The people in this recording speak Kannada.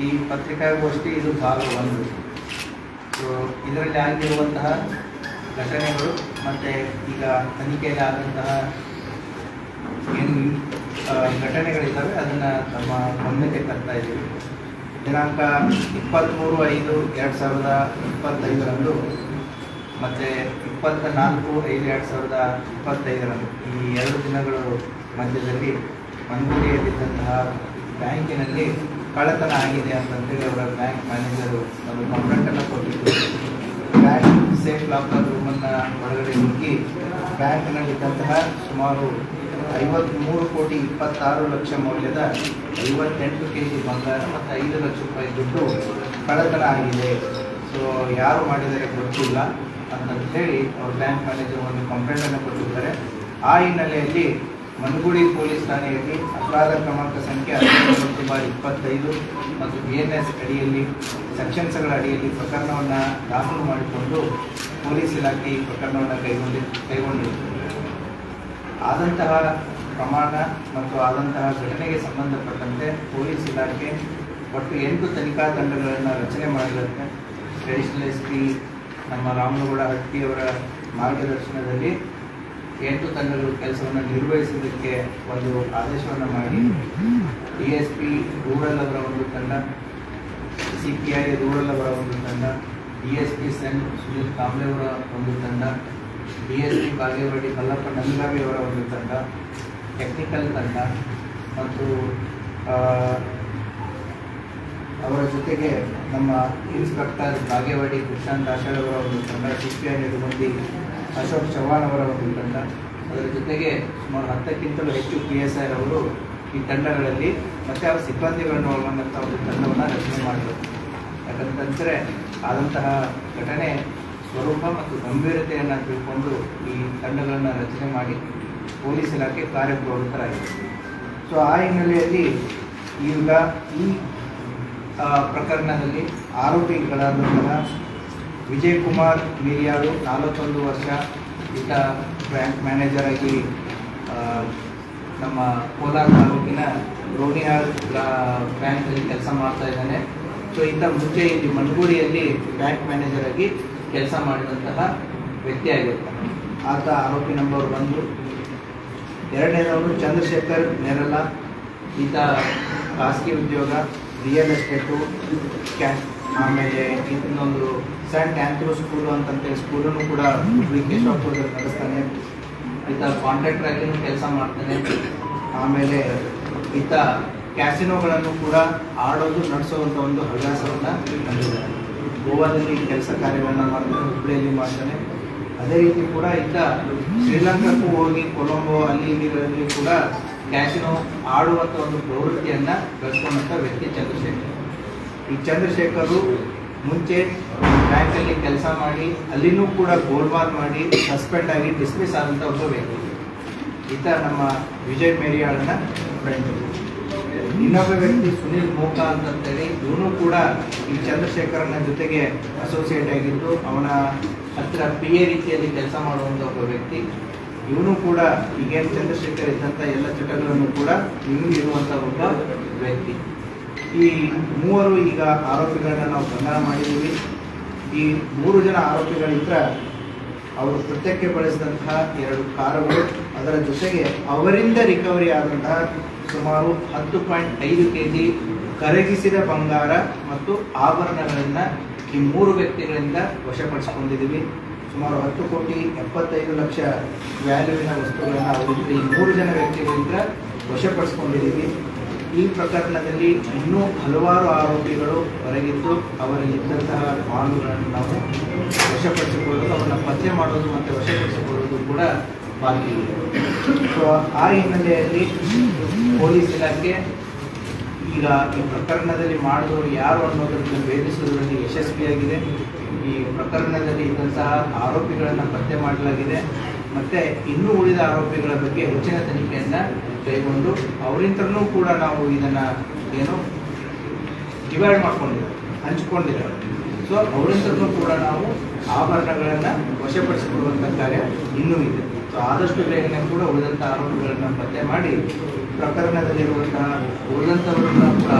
ಈ ಪತ್ರಿಕಾಗೋಷ್ಠಿ ಇದು ಭಾಗ 1. ಸೊ ಇದರಲ್ಲಿ ಆಗಿರುವಂತಹ ಘಟನೆಗಳು ಮತ್ತು ಈಗ ತನಿಖೆಯಲ್ಲಿ ಆದಂತಹ ಏನು ಘಟನೆಗಳಿದ್ದಾವೆ ಅದನ್ನು ತಮ್ಮ ಗಮನಕ್ಕೆ ತರ್ತಾ ಇದ್ದೀವಿ. ದಿನಾಂಕ 23/5/2025 ಮತ್ತು 24/5/2025 ಈ 2 ದಿನಗಳ ಮಧ್ಯದಲ್ಲಿ ಮನಗೂಡಿಯಲ್ಲಿದ್ದಂತಹ ಬ್ಯಾಂಕಿನಲ್ಲಿ ಕಳ್ಳತನ ಆಗಿದೆ ಅಂತಂತೇಳಿ ಅವರ ಬ್ಯಾಂಕ್ ಮ್ಯಾನೇಜರು ಒಂದು ಕಂಪ್ಲೇಂಟನ್ನು ಕೊಟ್ಟಿದ್ದು, ಬ್ಯಾಂಕ್ ಸೇಫ್ ಲಾಕರ್ ರೂಮನ್ನು ಒಳಗಡೆ ನುಗ್ಗಿ ಬ್ಯಾಂಕ್ನಲ್ಲಿದ್ದಂತಹ ಸುಮಾರು 53,26,00,000 ಮೌಲ್ಯದ 58 kg ಬಂಗಾರ ಮತ್ತು 5 ಲಕ್ಷ ರೂಪಾಯಿ ದುಡ್ಡು ಕಳ್ಳತನ ಆಗಿದೆ. ಸೊ ಯಾರು ಮಾಡಿದರೆ ಗೊತ್ತಿಲ್ಲ ಅಂತಂತೇಳಿ ಅವ್ರ ಬ್ಯಾಂಕ್ ಮ್ಯಾನೇಜರ್ ಒಂದು ಕಂಪ್ಲೇಂಟನ್ನು ಕೊಟ್ಟಿದ್ದಾರೆ. ಆ ಹಿನ್ನೆಲೆಯಲ್ಲಿ ಮನಗುಡಿ ಪೊಲೀಸ್ ಠಾಣೆಯಲ್ಲಿ ಅಪರಾಧ ಕ್ರಮಾಂಕ ಸಂಖ್ಯೆ 19/25 ಮತ್ತು BNS ಅಡಿಯಲ್ಲಿ ಸೆಕ್ಷನ್ಸ್ಗಳ ಅಡಿಯಲ್ಲಿ ಪ್ರಕರಣವನ್ನು ದಾಖಲು ಮಾಡಿಕೊಂಡು ಪೊಲೀಸ್ ಇಲಾಖೆ ಈ ಪ್ರಕರಣವನ್ನು ಕೈಗೊಂಡಿದೆ. ಆದಂತಹ ಪ್ರಮಾಣ ಮತ್ತು ಆದಂತಹ ಘಟನೆಗೆ ಸಂಬಂಧಪಟ್ಟಂತೆ ಪೊಲೀಸ್ ಇಲಾಖೆ ಒಟ್ಟು 8 ತನಿಖಾ ತಂಡಗಳನ್ನು ರಚನೆ ಮಾಡಿರುತ್ತೆ. ಅಡಿಷನಲ್ SP ನಮ್ಮ ರಾಮನಗೌಡ ಹಟ್ಟಿಯವರ ಮಾರ್ಗದರ್ಶನದಲ್ಲಿ 8 ತಂಡಗಳು ಕೆಲಸವನ್ನು ನಿರ್ವಹಿಸುವುದಕ್ಕೆ ಒಂದು ಆದೇಶವನ್ನು ಮಾಡಿ DSP ರೂರಲ್ ಅವರ ಒಂದು ತಂಡ, CPI ರೂರಲ್ ಅವರ ಒಂದು ತಂಡ, DSP ಸೆನ್ ಸುನೀಲ್ ಕಾಂಬ್ಳೆ ಅವರ ಒಂದು ತಂಡ, DSP ಬಾಗೇವಾಡಿ ಮಲ್ಲಪ್ಪ ನಂದಗಾವಿ ಅವರ ಒಂದು ತಂಡ, ಟೆಕ್ನಿಕಲ್ ತಂಡ ಮತ್ತು ಅವರ ಜೊತೆಗೆ ನಮ್ಮ ಇನ್ಸ್ಪೆಕ್ಟರ್ ಬಾಗೇವಾಡಿ ಕೃಷ್ಣಾಂತ್ ಆಷಾಢ್ ಅವರ ಒಂದು ತಂಡ, CPI ನಿರ್ಬಂಧಿ ಅಶೋಕ್ ಚವ್ಹಾಣ್ ಅವರ ಒಂದು ತಂಡ, ಅದರ ಜೊತೆಗೆ ಸುಮಾರು 10ಕ್ಕಿಂತಲೂ ಹೆಚ್ಚು PSI ಅವರು ಈ ತಂಡಗಳಲ್ಲಿ ಮತ್ತು ಅವರ ಸಿಬ್ಬಂದಿಗಳನ್ನು ಒಳಗೊಂಡಂಥ ಒಂದು ತಂಡವನ್ನು ರಚನೆ ಮಾಡಬೇಕು. ಯಾಕಂತಂದರೆ ಆದಂತಹ ಘಟನೆ ಸ್ವರೂಪ ಮತ್ತು ಗಂಭೀರತೆಯನ್ನು ತಿಳ್ಕೊಂಡು ಈ ತಂಡಗಳನ್ನು ರಚನೆ ಮಾಡಿ ಪೊಲೀಸ್ ಇಲಾಖೆ ಕಾರ್ಯಪ್ರವೃತ್ತರಾಗಿದೆ. ಸೊ ಆ ಹಿನ್ನೆಲೆಯಲ್ಲಿ ಈಗ ಈ ಪ್ರಕರಣದಲ್ಲಿ ಆರೋಪಿಗಳಾದಂತಹ ವಿಜಯ್ ಕುಮಾರ್ ಮೀರಿಯಾಳು 41 ವರ್ಷ, ಈತ ಬ್ಯಾಂಕ್ ಮ್ಯಾನೇಜರ್ ಆಗಿ ನಮ್ಮ ಕೋಲಾರ ತಾಲೂಕಿನ ರೋಣಿಯಾರ್ ಬ್ಯಾಂಕಲ್ಲಿ ಕೆಲಸ ಮಾಡ್ತಾ ಇದ್ದಾನೆ. ಸೊ ಈತ ಮುಂಚೆ ಇಲ್ಲಿ ಮನಗೂಡಿಯಲ್ಲಿ ಬ್ಯಾಂಕ್ ಮ್ಯಾನೇಜರ್ ಆಗಿ ಕೆಲಸ ಮಾಡಿದಂತಹ ವ್ಯಕ್ತಿ ಆಗಿರ್ತಾನೆ. ಆತ ಆರೋಪಿ ನಂಬರ್ 1. ಎರಡನೇದವನು ಚಂದ್ರಶೇಖರ್ ನೆರಲ, ಈತ ಖಾಸಗಿ ಉದ್ಯೋಗ, ರಿಯಲ್ ಎಸ್ಟೇಟು, ಆಮೇಲೆ ಇನ್ನೊಂದು ಸೆಂಟ್ ಆಂಥ್ರೂ ಸ್ಕೂಲು ಅಂತಂತೇಳಿ ಸ್ಕೂಲನ್ನು ಕೂಡ ಕೇಶವಪುರದಲ್ಲಿ ನಡೆಸ್ತಾನೆ. ಈತ ಕಾಂಟ್ರಾಕ್ಟರ್ ಆಗಿಯೂ ಕೆಲಸ ಮಾಡ್ತಾನೆ. ಆಮೇಲೆ ಈತ ಕ್ಯಾಸಿನೋಗಳನ್ನು ಕೂಡ ಆಡೋದು ನಡೆಸೋವಂಥ ಒಂದು ಹವ್ಯಾಸವನ್ನು ಹೊಂದಿದ್ದಾನೆ. ಗೋವಾದಲ್ಲಿ ಕೆಲಸ ಕಾರ್ಯಗಳನ್ನು ಮಾಡ್ತಾನೆ, ಹುಬ್ಬಳ್ಳಿಯಲ್ಲಿ ಮಾಡ್ತಾನೆ. ಅದೇ ರೀತಿ ಕೂಡ ಈತ ಶ್ರೀಲಂಕಾಕ್ಕೂ ಹೋಗಿ ಕೊಲಂಬೋ ಅಲ್ಲಿ ಇಲ್ಲಿಗಳಲ್ಲಿ ಕೂಡ ಕ್ಯಾಸಿನೋ ಆಡುವಂಥ ಒಂದು ಪ್ರವೃತ್ತಿಯನ್ನು ಬೆಳೆಸ್ಕೊಂಡಂಥ ವ್ಯಕ್ತಿ ಚಂದ್ರಶೇಖರ್. ಈ ಚಂದ್ರಶೇಖರು ಮುಂಚೆ ಬ್ಯಾಂಕಲ್ಲಿ ಕೆಲಸ ಮಾಡಿ ಅಲ್ಲಿನೂ ಕೂಡ ಗೋಲ್ಮಾಲ್ ಮಾಡಿ ಸಸ್ಪೆಂಡ್ ಆಗಿ ಡಿಸ್ಮಿಸ್ ಆದಂಥ ಒಬ್ಬ ವ್ಯಕ್ತಿ. ಈತ ನಮ್ಮ ವಿಜಯ್ ಮೇರಿಯಾಳನ ಫ್ರೆಂಡ್. ಇನ್ನೊಬ್ಬ ವ್ಯಕ್ತಿ ಸುನೀಲ್ ಮೋಕಾ ಅಂತಂತೇಳಿ, ಇವನು ಕೂಡ ಈ ಚಂದ್ರಶೇಖರನ ಜೊತೆಗೆ ಅಸೋಸಿಯೇಟ್ ಆಗಿದ್ದು ಅವನ ಹತ್ತಿರ PA ರೀತಿಯಲ್ಲಿ ಕೆಲಸ ಮಾಡುವಂಥ ಒಬ್ಬ ವ್ಯಕ್ತಿ. ಇವನು ಕೂಡ ಈಗೇನು ಚಂದ್ರಶೇಖರ್ ಇದ್ದಂಥ ಎಲ್ಲ ಚಟಗಳನ್ನು ಕೂಡ ಇವನು ಇರುವಂಥ ಒಬ್ಬ ವ್ಯಕ್ತಿ. ಈ 3 ಈಗ ಆರೋಪಿಗಳನ್ನ ನಾವು ಬಂಧನ ಮಾಡಿದ್ದೀವಿ. ಈ 3 ಜನ ಆರೋಪಿಗಳಿಂದ ಅವರು ಕೃತ್ಯಕ್ಕೆ ಬಳಸಿದಂತಹ 2 ಕಾರುಗಳು, ಅದರ ಜೊತೆಗೆ ಅವರಿಂದ ರಿಕವರಿ ಆದಂತಹ ಸುಮಾರು 10.5 kg ಕರಗಿಸಿದ ಬಂಗಾರ ಮತ್ತು ಆಭರಣಗಳನ್ನು ಈ 3 ವ್ಯಕ್ತಿಗಳಿಂದ ವಶಪಡಿಸಿಕೊಂಡಿದ್ದೀವಿ. ಸುಮಾರು 10,75,00,000 ವ್ಯಾಲ್ಯೂವಿನ ವಸ್ತುಗಳನ್ನು ಅವರಿಂದ ಈ 3 ಜನ ವ್ಯಕ್ತಿಗಳಿಂದ ವಶಪಡಿಸಿಕೊಂಡಿದ್ದೀವಿ. ಈ ಪ್ರಕರಣದಲ್ಲಿ ಇನ್ನೂ ಹಲವಾರು ಆರೋಪಿಗಳು ಹೊರಗಿದ್ದು ಅವರಲ್ಲಿದ್ದಂತಹ ಮಾಲುಗಳನ್ನು ನಾವು ವಶಪಡಿಸಿಕೊಳ್ಳೋದು, ಅವನ್ನ ಪತ್ತೆ ಮಾಡೋದು ಮತ್ತು ವಶಪಡಿಸಿಕೊಳ್ಳೋದು ಕೂಡ ಬಾಕಿ ಇದೆ. ಸೊ ಆ ಹಿನ್ನೆಲೆಯಲ್ಲಿ ಪೊಲೀಸ್ ಇಲಾಖೆ ಈಗ ಈ ಪ್ರಕರಣದಲ್ಲಿ ಮಾಡಿದವರು ಯಾರು ಅನ್ನೋದನ್ನು ಭೇದಿಸುವುದರಲ್ಲಿ ಯಶಸ್ವಿಯಾಗಿದೆ. ಈ ಪ್ರಕರಣದಲ್ಲಿ ಇದ್ದಂತಹ ಆರೋಪಿಗಳನ್ನು ಪತ್ತೆ ಮಾಡಲಾಗಿದೆ ಮತ್ತು ಇನ್ನೂ ಉಳಿದ ಆರೋಪಿಗಳ ಬಗ್ಗೆ ಹೆಚ್ಚಿನ ತನಿಖೆಯನ್ನು ಕೈಗೊಂಡು ಅವರಿಂದಲೂ ಕೂಡ ನಾವು ಇದನ್ನು ಏನು ಡಿವೈಡ್ ಹಂಚಿಕೊಂಡಿದ್ದೇವೆ. ಸೊ ಅವರಿಂದಲೂ ಕೂಡ ನಾವು ಆಭರಣಗಳನ್ನು ವಶಪಡಿಸಿಕೊಳ್ಳುವಂಥ ಕಾರ್ಯ ಇನ್ನೂ ಇದೆ. ಸೊ ಆದಷ್ಟು ಬೇಗನೆ ಕೂಡ ಉಳಿದಂಥ ಆರೋಪಿಗಳನ್ನು ಪತ್ತೆ ಮಾಡಿ ಪ್ರಕರಣದಲ್ಲಿರುವಂತಹ ಉಳಿದಂಥವರನ್ನು ಕೂಡ